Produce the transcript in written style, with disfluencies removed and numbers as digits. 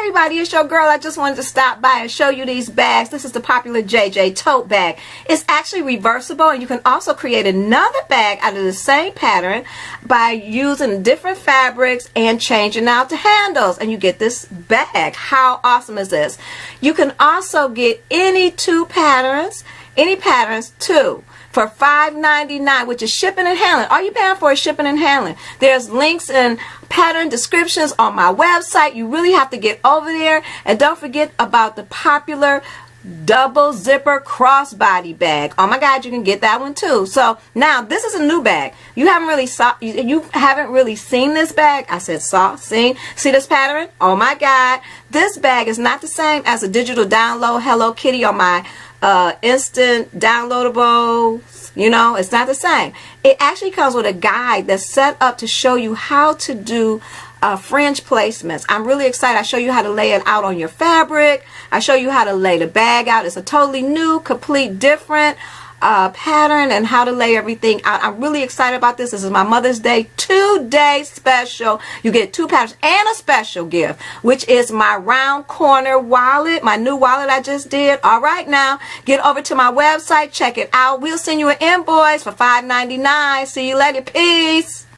everybody, it's your girl. I just wanted to stop by and show you these bags. This is the popular JJ tote bag. It's actually reversible, and you can also create another bag out of the same pattern by using different fabrics and changing out the handles, and you get this bag. How awesome is this? You can also get any patterns too, for $5.99, which is shipping and handling. All you're paying for is shipping and handling. There's links and pattern descriptions on my website. You really have to get over there. And don't forget about the popular double zipper crossbody bag. Oh my God, you can get that one too. So now this is a new bag. You haven't really seen this bag. I said see this pattern? Oh my God, this bag is not the same as a digital download Hello Kitty on my instant downloadable. You know, it's not the same. It actually comes with a guide that's set up to show you how to do fringe placements. I'm really excited. I show you how to lay it out on your fabric. I show you how to lay the bag out. It's a totally new, complete different pattern and how to lay everything out. I'm really excited about this. This is my Mother's Day 2-day special. You get 2 patterns and a special gift, which is my round corner wallet, my new wallet I just did. All right, now get over to my website, check it out. We'll send you an invoice for $5.99. See you later. Peace.